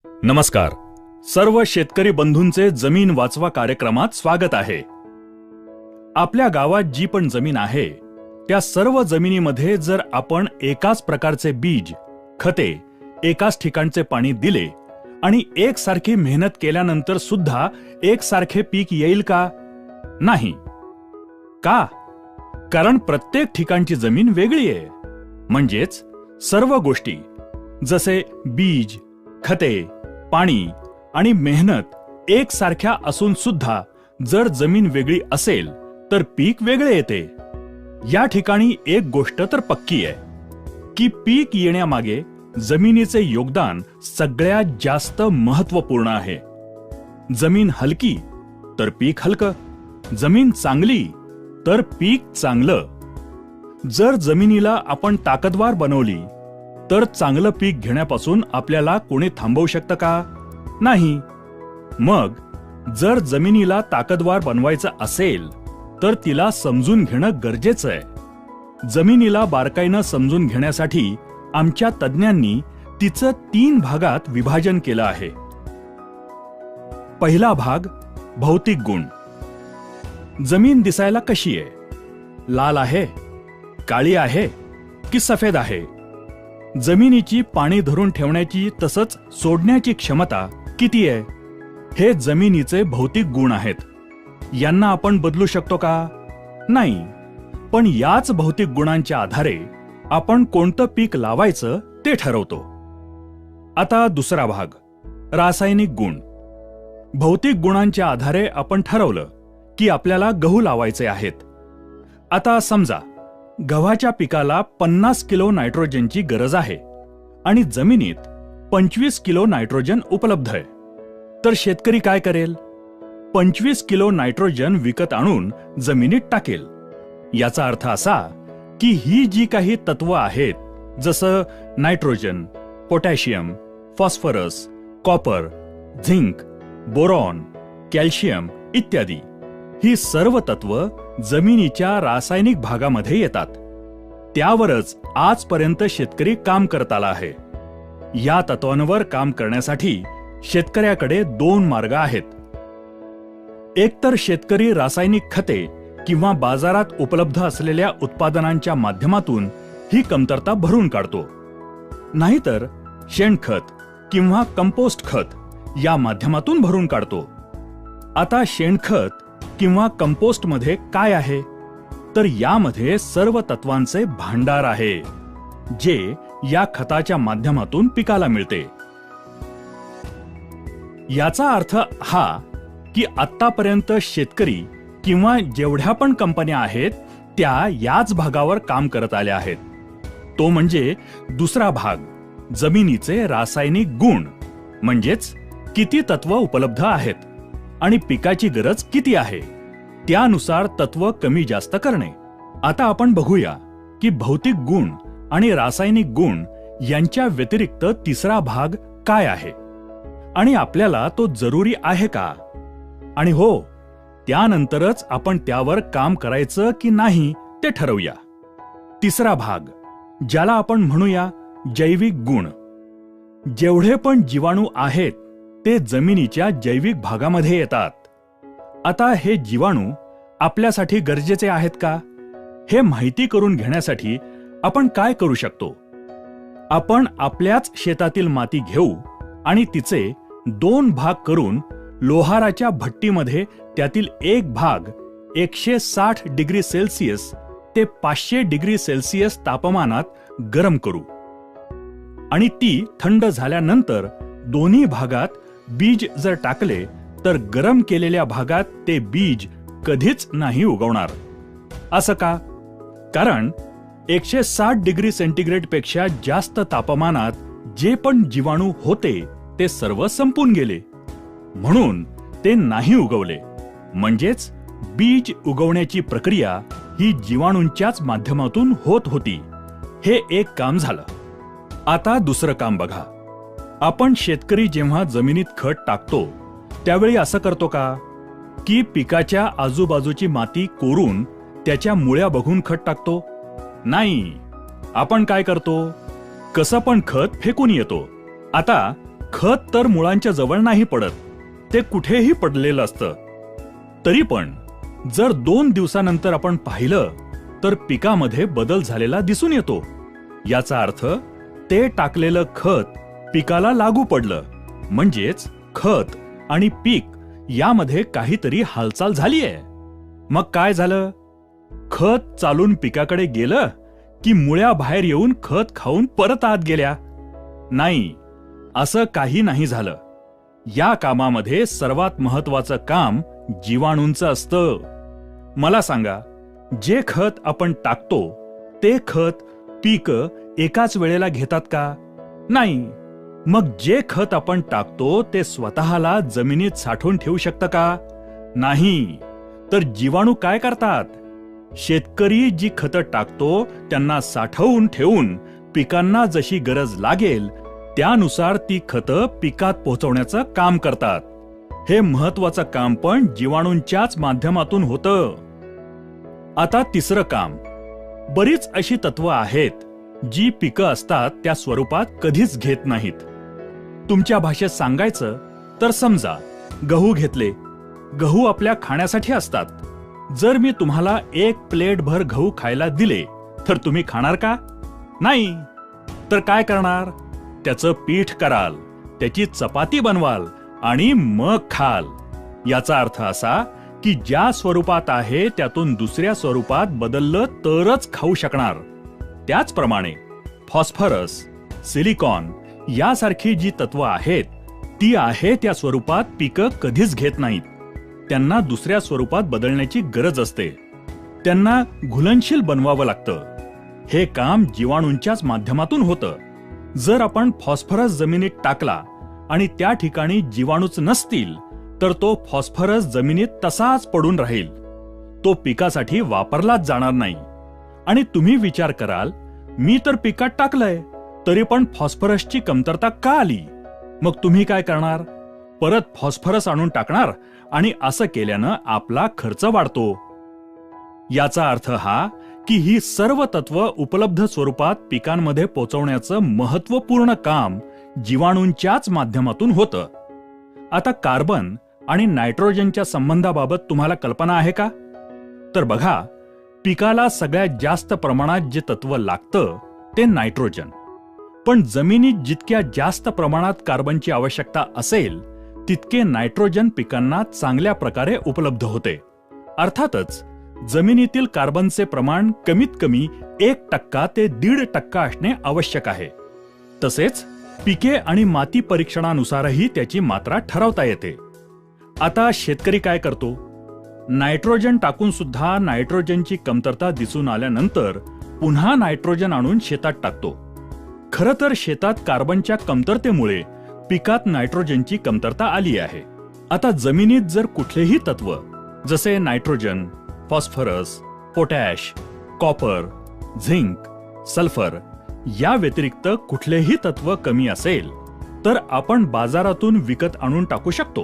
नमस्कार. सर्व शेतकरी बंधूंचे जमीन वाचवा कार्यक्रमात स्वागत आहे. आपल्या गावात जी पण जमीन आहे त्या सर्व जमिनीमध्ये जर आपण एकाच प्रकारचे बीज, खते, एकाच ठिकाणचे पाणी दिले आणि एकसारखी मेहनत केल्यानंतर सुद्धा एकसारखे पीक येईल का? नाही. का? कारण प्रत्येक ठिकाणची जमीन वेगळी आहे. म्हणजेच सर्व गोष्टी जसे बीज, खते, पाणी आणि मेहनत एकसारख्या असून सुद्धा जर जमीन वेगळी असेल तर पीक वेगळे येते. या ठिकाणी एक गोष्ट तर पक्की आहे की पीक येण्यामागे जमिनीचे योगदान सगळ्यात जास्त महत्त्वपूर्ण आहे. जमीन हलकी तर पीक हलकं, जमीन चांगली तर पीक चांगलं. जर जमिनीला आपण ताकदवार बनवली तर चांगलं पीक घेण्यापासून आपल्याला कोणी थांबवू शकतं का? नाही. मग जर जमिनीला ताकदवार बनवायचं असेल तर तिला समजून घेणं गरजेचं आहे. जमिनीला बारकाईनं समजून घेण्यासाठी आमच्या तज्ज्ञांनी तिचं 3 भागात विभाजन केलं आहे. पहिला भाग भौतिक गुण. जमीन दिसायला कशी आहे? लाल आहे, काळी आहे की सफेद आहे? जमिनीची पाणी धरून ठेवण्याची तसंच सोडण्याची क्षमता किती आहे? हे जमिनीचे भौतिक गुण आहेत. यांना आपण बदलू शकतो का? नाही. पण याच भौतिक गुणांच्या आधारे आपण कोणतं पीक लावायचं ते ठरवतो. आता दुसरा भाग रासायनिक गुण. भौतिक गुणांच्या आधारे आपण ठरवलं की आपल्याला गहू लावायचे आहेत. आता समजा गव्हाच्या पिकाला 50 किलो नायट्रोजनची गरज आहे आणि जमिनीत 25 किलो नायट्रोजन उपलब्ध आहे. तर शेतकरी काय करेल? 25 किलो नायट्रोजन विकत आणून जमिनीत टाकेल. याचा अर्थ असा की ही जी काही तत्व आहेत जसं nitrogen, potassium, phosphorus, copper, zinc, boron, calcium इत्यादी, ही सर्व तत्व जमिनीच्या रासायनिक भागामध्ये येतात. त्यावरच आजपर्यंत शेतकरी काम करत आला आहे. या तत्वांवर काम करण्यासाठी शेतकऱ्याकडे 2 मार्ग आहेत. एकतर शेतकरी रासायनिक खते किंवा बाजारात उपलब्ध असलेल्या उत्पादनांच्या माध्यमातून ही कमतरता भरून काढतो, नाहीतर शेणखत किंवा कंपोस्ट खत या माध्यमातून भरून काढतो. आता शेणखत किंवा कंपोस्टमध्ये काय आहे? तर यामध्ये सर्व तत्वांचे भांडार आहे जे या खताच्या माध्यमातून पिकाला मिळते. याचा अर्थ हा की आत्तापर्यंत शेतकरी किंवा जेवढ्या पण कंपन्या आहेत त्या याच भागावर काम करत आल्या आहेत. तो म्हणजे दुसरा भाग जमिनीचे रासायनिक गुण. म्हणजेच किती तत्व उपलब्ध आहेत आणि पिकाची गरज किती आहे त्यानुसार तत्व कमी जास्त करणे. आता आपण बघूया की भौतिक गुण आणि रासायनिक गुण यांच्या व्यतिरिक्त तिसरा भाग काय आहे आणि आपल्याला तो जरुरी आहे का? आणि हो, त्यानंतरच आपण त्यावर काम करायचं की नाही ते ठरवूया. तिसरा भाग ज्याला आपण म्हणूया जैविक गुण. जेवढे पण जीवाणू आहेत ते जमिनीच्या जैविक भागामध्ये येतात. आता हे जीवाणू आपल्यासाठी गरजेचे आहेत का? हे माहिती करून घेण्यासाठी आपण काय करू शकतो? आपण आपल्याच शेतातील माती घेऊ आणि तिचे 2 भाग करून लोहाराच्या भट्टीमध्ये त्यातील एक भाग 160 डिग्री सेल्सिअस ते 500 डिग्री सेल्सिअस तापमानात गरम करू आणि ती थंड झाल्यानंतर दोन्ही भागात बीज जर टाकले तर गरम केलेल्या भागात ते बीज कधीच नाही उगवणार. असं का? कारण 160 डिग्री सेंटीग्रेड पेक्षा जास्त तापमानात जे पण जीवाणू होते ते सर्व संपून गेले, म्हणून ते नाही उगवले. म्हणजेच बीज उगवण्याची प्रक्रिया ही जीवाणूंच्याच माध्यमातून होत होती. हे एक काम झालं. आता दुसरं काम बघा. आपण शेतकरी जेव्हा जमिनीत खत टाकतो त्यावेळी असं करतो का की पिकाच्या आजूबाजूची माती कोरून त्याच्या मुळ्या बघून खत टाकतो? नाही. आपण काय करतो? कसं पण खत फेकून येतो. आता खत तर मुळांच्या जवळ नाही पडत, ते कुठेही पडलेलं असतं. तरी पण जर 2 दिवसानंतर आपण पाहिलं तर पिकामध्ये बदल झालेला दिसून येतो. याचा अर्थ ते टाकलेलं खत पिकाला लागू पडलं, म्हणजेच खत आणि पीक यामध्ये काहीतरी हालचाल झालीये. मग काय झालं? खत चालून पिकाकडे गेलं की मुळ्या बाहेर येऊन खत खाऊन परत आत गेल्या? नाही, असं काही नाही झालं. या कामामध्ये सर्वात महत्वाचं काम जीवाणूंचं असतं. मला सांगा, जे खत आपण टाकतो ते खत पीक एकाच वेळेला घेतात का? नाही. मग जे खत आपण टाकतो ते स्वतःला जमिनीत साठवून ठेवू शकतं का? नाही. तर जीवाणू काय करतात? शेतकरी जी खतं टाकतो त्यांना साठवून ठेवून पिकांना जशी गरज लागेल त्यानुसार ती खतं पिकात पोहोचवण्याचं काम करतात. हे महत्वाचं काम पण जीवाणूंच्याच माध्यमातून होतं. आता तिसरं काम. बरीच अशी तत्व आहेत जी पिकं असतात त्या स्वरूपात कधीच घेत नाहीत. तुमच्या भाषेत सांगायचं तर समजा गहू घेतले. गहू आपल्या खाण्यासाठी असतात. जर मी तुम्हाला 1 प्लेट भर गहू खायला दिले तर तुम्ही खाणार का? नाही. तर काय करणार? त्याचं पीठ कराल, त्याची चपाती बनवाल आणि मग खाल. याचा अर्थ असा की ज्या स्वरूपात आहे त्यातून दुसऱ्या स्वरूपात बदललं तरच खाऊ शकणार. त्याचप्रमाणे फॉस्फरस, सिलिकॉन यासारखी जी तत्व आहेत ती आहे त्या स्वरूपात पिकं कधीच घेत नाहीत. त्यांना दुसऱ्या स्वरूपात बदलण्याची गरज असते. त्यांना घुलनशील बनवावं लागतं. हे काम जीवाणूंच्याच माध्यमातून होतं. जर आपण फॉस्फरस जमिनीत टाकला आणि त्या ठिकाणी जीवाणूच नसतील तर तो फॉस्फरस जमिनीत तसाच पडून राहील. तो पिकासाठी वापरलाच जाणार नाही. आणि तुम्ही विचार कराल, मी तर पिकात टाकलंय तरी पण फॉस्फरसची कमतरता का आली? मग तुम्ही काय करणार? परत फॉस्फरस आणून टाकणार आणि असं केल्यानं आपला खर्च वाढतो. याचा अर्थ हा की ही सर्व तत्व उपलब्ध स्वरूपात पिकांमध्ये पोहोचवण्याचं महत्त्वपूर्ण काम जीवाणूंच्याच माध्यमातून होतं. आता कार्बन आणि नायट्रोजनच्या संबंधाबाबत तुम्हाला कल्पना आहे का? तर बघा, पिकाला सगळ्यात जास्त प्रमाणात जे तत्व लागतं ते नायट्रोजन. पण जमिनीत जितक्या जास्त प्रमाणात कार्बनची आवश्यकता असेल तितके नायट्रोजन पिकांना चांगल्या प्रकारे उपलब्ध होते. अर्थातच जमिनीतील कार्बनचे प्रमाण कमीत कमी 1% ते 1.5% असणे आवश्यक आहे. तसेच पिके आणि माती परीक्षणानुसारही त्याची मात्रा ठरवता येते. आता शेतकरी काय करतो? नायट्रोजन टाकून सुद्धा नायट्रोजनची कमतरता दिसून आल्यानंतर पुन्हा नायट्रोजन आणून शेतात टाकतो. खरं तर शेतात कार्बनच्या कमतरतेमुळे पिकात नायट्रोजनची कमतरता आली आहे. आता जमिनीत जर कुठलेही तत्व जसे nitrogen, phosphorus, potash, copper, zinc, sulphur या व्यतिरिक्त कुठलेही तत्व कमी असेल तर आपण बाजारातून विकत आणून टाकू शकतो.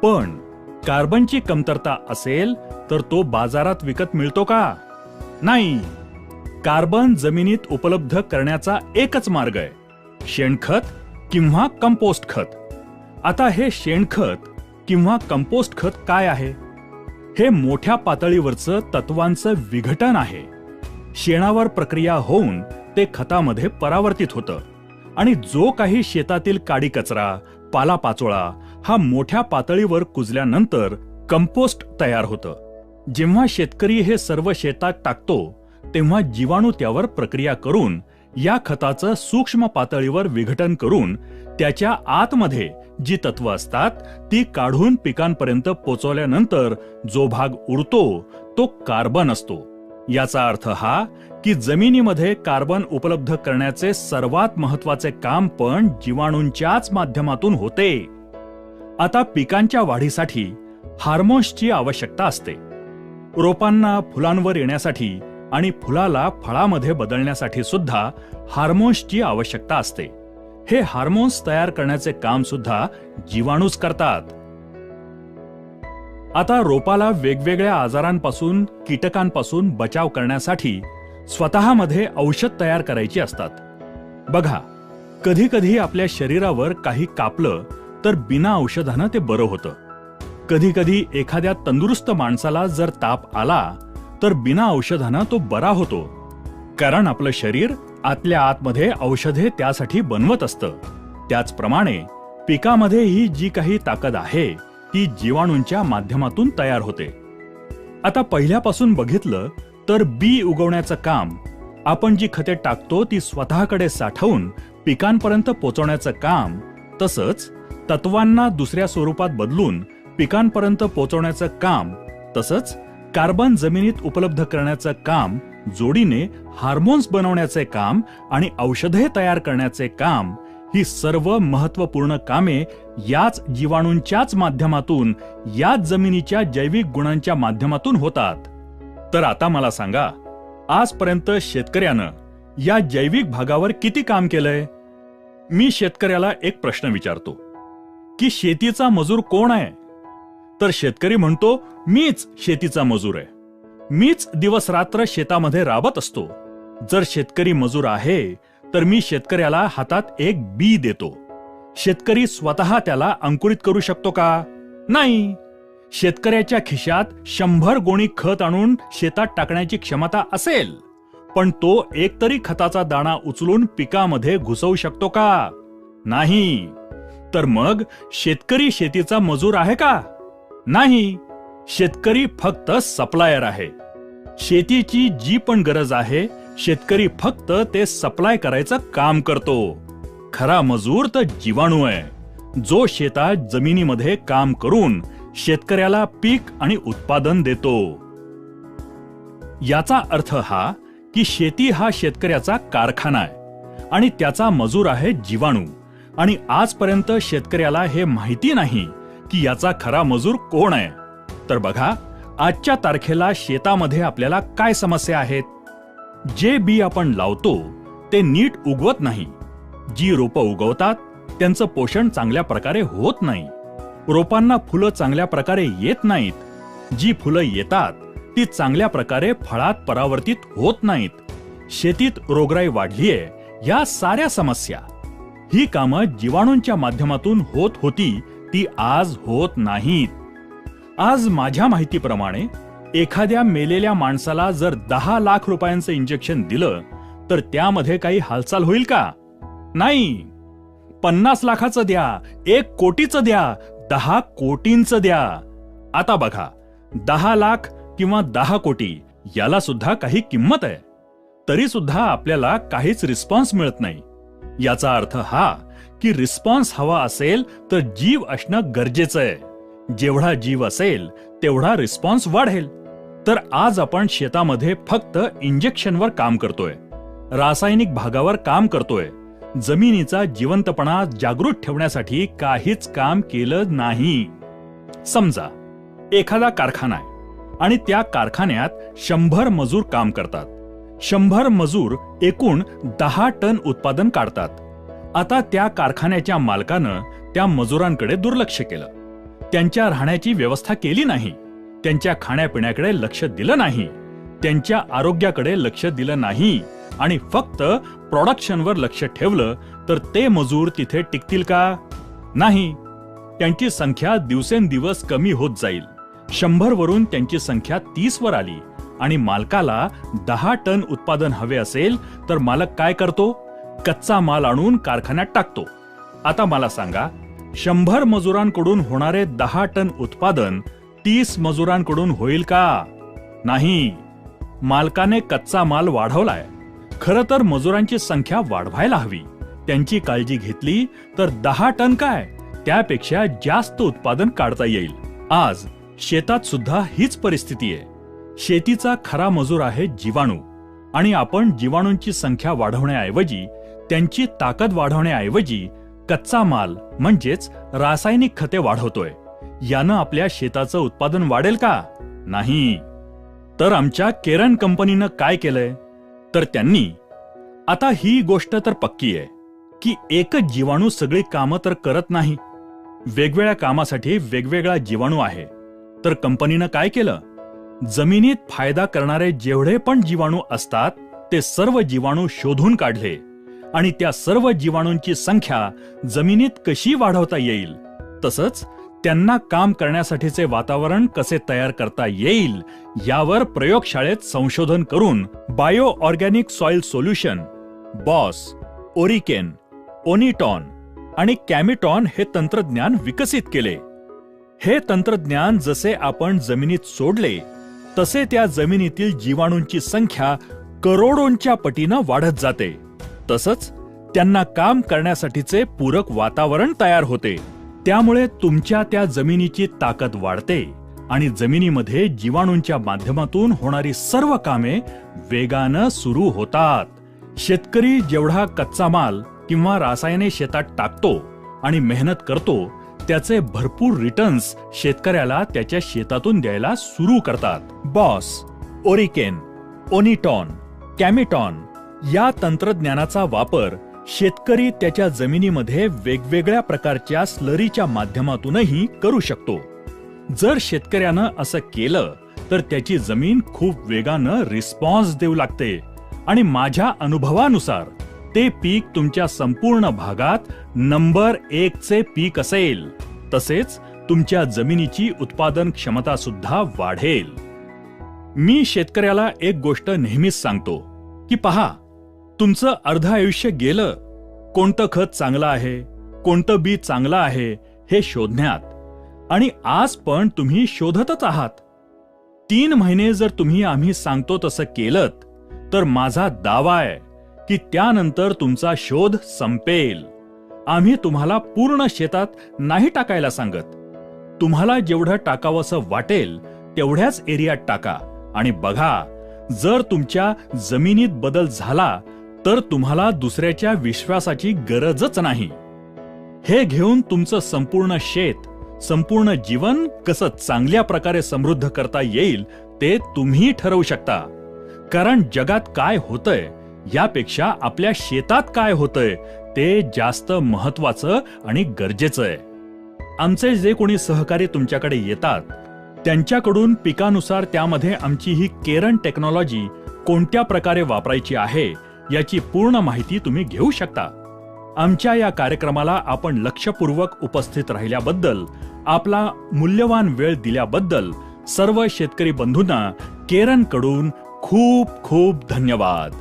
पण कार्बनची कमतरता असेल तर तो बाजारात विकत मिळतो का? नाही. कार्बन जमिनीत उपलब्ध करण्याचा एकच मार्ग आहे, शेणखत किंवा कंपोस्ट खत. आता हे शेणखत किंवा कंपोस्ट खत काय आहे? हे मोठ्या पातळीवरचं तत्वांचं विघटन आहे. शेणावर प्रक्रिया होऊन ते खतामध्ये परावर्तित होतं आणि जो काही शेतातील काडी कचरा, पालापाचोळा हा मोठ्या पातळीवर कुजल्यानंतर कंपोस्ट तयार होतं. जेव्हा शेतकरी हे सर्व शेतात टाकतो तेव्हा जीवाणू त्यावर प्रक्रिया करून या खताचं सूक्ष्म पातळीवर विघटन करून त्याच्या आतमध्ये जी तत्व असतात ती काढून पिकांपर्यंत पोचवल्यानंतर जो भाग उरतो तो कार्बन असतो. याचा अर्थ हा की जमिनीमध्ये कार्बन उपलब्ध करण्याचे सर्वात महत्वाचे काम पण जीवाणूंच्याच माध्यमातून होते. आता पिकांच्या वाढीसाठी हार्मोन्सची आवश्यकता असते. रोपांना फुलांवर येण्यासाठी आणि फुलाला फळामध्ये बदलण्यासाठी सुद्धा हार्मोन्सची आवश्यकता असते. हे हार्मोन्स तयार करण्याचे काम सुद्धा जीवाणूच करतात. आता रोपाला वेगवेगळ्या आजारांपासून, कीटकांपासून बचाव करण्यासाठी स्वतःमध्ये औषध तयार करायची असतात. बघा, कधी कधी आपल्या शरीरावर काही कापलं तर बिना औषधानं ते बरं होतं. कधी कधी एखाद्या तंदुरुस्त माणसाला जर ताप आला तर बिना औषधानं तो बरा होतो. कारण आपलं शरीर आतल्या आतमध्ये औषधे त्यासाठी बनवत असतं. त्याचप्रमाणे पिकामध्ये ही जी काही ताकद आहे ती जीवाणूंच्या माध्यमातून तयार होते. आता पहिल्यापासून बघितलं तर बी उगवण्याचं काम, आपण जी खते टाकतो ती स्वतःकडे साठवून पिकांपर्यंत पोहोचवण्याचं काम, तसंच तत्वांना दुसऱ्या स्वरूपात बदलून पिकांपर्यंत पोहोचवण्याचं काम, तसंच कार्बन जमिनीत उपलब्ध करण्याचं काम, जोडीने हार्मोन्स बनवण्याचे काम आणि औषधे तयार करण्याचे काम, ही सर्व महत्त्वपूर्ण कामे याच जीवाणूंच्याच माध्यमातून, याच जमिनीच्या जैविक गुणांच्या माध्यमातून होतात. तर आता मला सांगा, आजपर्यंत शेतकऱ्यानं या जैविक भागावर किती काम केलंय? मी शेतकऱ्याला एक प्रश्न विचारतो की शेतीचा मजूर कोण आहे? तर शेतकरी म्हणतो, मीच शेतीचा मजूर आहे. मीच दिवस रात्र शेतामध्ये राबत असतो. जर शेतकरी मजूर आहे तर मी शेतकऱ्याला हातात एक बी देतो. शेतकरी स्वतः त्याला अंकुरित करू शकतो का? नाही. शेतकऱ्याच्या खिशात 100 गोणी खत आणून शेतात टाकण्याची क्षमता असेल, पण तो एकतरी खताचा दाणा उचलून पिकामध्ये घुसवू शकतो का? नाही. तर मग शेतकरी शेतीचा मजूर आहे का? नाही. शेतकरी फक्त सप्लायर आहे. शेतीची जी पण गरज आहे शेतकरी फक्त ते सप्लाय करायचं काम करतो. खरा मजूर तर जीवाणू आहे, जो शेतात जमिनीमध्ये काम करून शेतकऱ्याला पीक आणि उत्पादन देतो. याचा अर्थ हा की शेती हा शेतकऱ्याचा कारखाना आहे आणि त्याचा मजूर आहे जीवाणू. आणि आजपर्यंत शेतकऱ्याला हे माहिती नाही की याचा खरा मजूर कोण आहे. तर बघा, आजच्या तारखेला शेतामध्ये आपल्याला काय समस्या आहेत? जे बी आपण लावतो ते नीट उगवत नाही. जी रोपं उगवतात त्यांचं पोषण चांगल्या प्रकारे होत नाही. रोपांना फुलं चांगल्या प्रकारे येत नाहीत. जी फुलं येतात ती चांगल्या प्रकारे फळात परावर्तित होत नाहीत. शेतीत रोगराई वाढलीये. या साऱ्या समस्या, ही कामं जीवाणूंच्या माध्यमातून होत होती, ती आज होत नाहीत. आज माझ्या माहितीप्रमाणे एखाद्या मेलेल्या माणसाला जर 10 लाख रुपयांचं इंजेक्शन दिलं तर त्यामध्ये काही हालचाल होईल का? नाही. 50 लाखाचं द्या, 1 कोटीचं द्या, 10 कोटींचं द्या. आता बघा, 10 लाख किंवा 10 कोटी याला सुद्धा काही किंमत आहे. तरी सुद्धा आपल्याला काहीच रिस्पॉन्स मिळत नाही. याचा अर्थ हा की रिस्पॉन्स हवा असेल तर जीव असणं गरजेचं आहे. जेवढा जीव असेल तेवढा रिस्पॉन्स वाढेल. तर आज आपण शेतामध्ये फक्त इंजेक्शनवर काम करतोय, रासायनिक भागावर काम करतोय. जमिनीचा जिवंतपणा जागृत ठेवण्यासाठी काहीच काम केलं नाही. समजा एखादा कारखाना आहे आणि त्या कारखान्यात 100 मजूर काम करतात. 100 मजूर एकूण 10 टन उत्पादन काढतात. आता त्या कारखान्याच्या मालकानं त्या मजुरांकडे दुर्लक्ष केलं. त्यांच्या राहण्याची व्यवस्था केली नाही. त्यांच्या खाण्यापिण्याकडे लक्ष दिलं नाही. त्यांच्या आरोग्याकडे लक्ष दिलं नाही आणि फक्त प्रोडक्शनवर लक्ष ठेवलं तर ते मजूर तिथे टिकतील का? नाही. त्यांची संख्या दिवसेंदिवस कमी होत जाईल. 100 वरून त्यांची संख्या 30 वर आली आणि मालकाला 10 टन उत्पादन हवे असेल तर मालक काय करतो? कच्चा माल आणून कारखान्यात टाकतो. आता मला सांगा, 100 मजुरांकडून होणारे 10 टन उत्पादन 30 मजुरांकडून होईल का? नाही. मालकाने कच्चा माल वाढवलाय. खरं तर मजुरांची संख्या वाढवायला हवी. त्यांची काळजी घेतली तर 10 टन काय, त्यापेक्षा जास्त उत्पादन काढता येईल. आज शेतात सुद्धा हीच परिस्थिती आहे. शेतीचा खरा मजूर आहे जीवाणू आणि आपण जीवाणूंची संख्या वाढवण्याऐवजी, त्यांची ताकद वाढवण्याऐवजी कच्चा माल म्हणजेच रासायनिक खते वाढवतोय. यानं आपल्या शेताचं उत्पादन वाढेल का? नाही. तर आमच्या केरन कंपनीनं काय केलंय? तर त्यांनी, आता ही गोष्ट तर पक्की आहे की एकच जीवाणू सगळी कामं तर करत नाही. वेगवेगळ्या कामासाठी वेगवेगळा जीवाणू आहे. तर कंपनीनं काय केलं? जमिनीत फायदा करणारे जेवढे पण जीवाणू असतात ते सर्व जीवाणू शोधून काढले आणि त्या सर्व जीवाणूंची संख्या जमिनीत कशी वाढवता येईल, तसंच त्यांना काम करण्यासाठीचे वातावरण कसे तयार करता येईल यावर प्रयोगशाळेत संशोधन करून बायो ऑर्गॅनिक सॉइल सोल्युशन, बॉस, ओरिकेन, ओनिटॉन आणि कॅमिटॉन हे तंत्रज्ञान विकसित केले. हे तंत्रज्ञान जसे आपण जमिनीत सोडले तसे त्या जमिनीतील जीवाणूंची संख्या करोडोंच्या पटीनं वाढत जाते. तसंच त्यांना काम करण्यासाठीचे पूरक वातावरण तयार होते. त्यामुळे तुमच्या त्या जमिनीची ताकद वाढते आणि जमिनीमध्ये जीवाणूंच्या माध्यमातून होणारी सर्व कामे वेगानं सुरू होतात. शेतकरी जेवढा कच्चा माल किंवा रसायने शेतात टाकतो आणि मेहनत करतो त्याचे भरपूर रिटर्न्स शेतकऱ्याला त्याच्या शेतातून द्यायला सुरू करतात. बॉस, ओरिकेन, ओनिटॉन, कॅमिटॉन या तंत्रज्ञानाचा वापर शेतकरी त्याच्या जमिनीमध्ये वेगवेगळ्या प्रकारच्या स्लरीच्या माध्यमातूनही करू शकतो. जर शेतकऱ्यानं असं केलं तर त्याची जमीन खूप वेगानं रिस्पॉन्स देऊ लागते आणि माझ्या अनुभवानुसार ते पीक तुमच्या संपूर्ण भागात नंबर 1 चे पीक असेल. तसेच तुमच्या जमिनीची उत्पादन क्षमता सुद्धा वाढेल. मी शेतकऱ्याला एक गोष्ट नेहमीच सांगतो की पहा, तुमचं अर्ध आयुष्य गेलं कोणतं खत चांगलं आहे, कोणतं बी चांगलं आहे हे शोधण्यात, आणि आज पण तुम्ही शोधतच आहात. 3 महिने जर तुम्ही आम्ही सांगतो तसं केलं तर माझा दावा आहे की त्यानंतर तुमचा शोध संपेल. आम्ही तुम्हाला पूर्ण शेतात नाही टाकायला सांगत. तुम्हाला जेवढं टाकावंसं वाटेल तेवढ्याच एरियात टाका आणि बघा, जर तुमच्या जमिनीत बदल झाला तर तुम्हाला दुसऱ्याच्या विश्वासाची गरजच नाही. हे घेऊन तुमचं संपूर्ण शेत, संपूर्ण जीवन कसं चांगल्या प्रकारे समृद्ध करता येईल ते तुम्ही ठरवू शकता. कारण जगात काय होतंय यापेक्षा आपल्या शेतात काय होतंय ते जास्त महत्वाचं आणि गरजेचं आहे. आमचे जे कोणी सहकारी तुमच्याकडे येतात त्यांच्याकडून पिकानुसार त्यामध्ये आमची ही केरन टेक्नॉलॉजी कोणत्या प्रकारे वापरायची आहे याची पूर्ण माहिती तुम्ही घेऊ शकता. आमच्या या कार्यक्रमाला आपण लक्षपूर्वक उपस्थित राहिल्याबद्दल, आपला मूल्यवान वेळ दिल्याबद्दल सर्व शेतकरी बंधूंना केरनकडून खूप खूप धन्यवाद.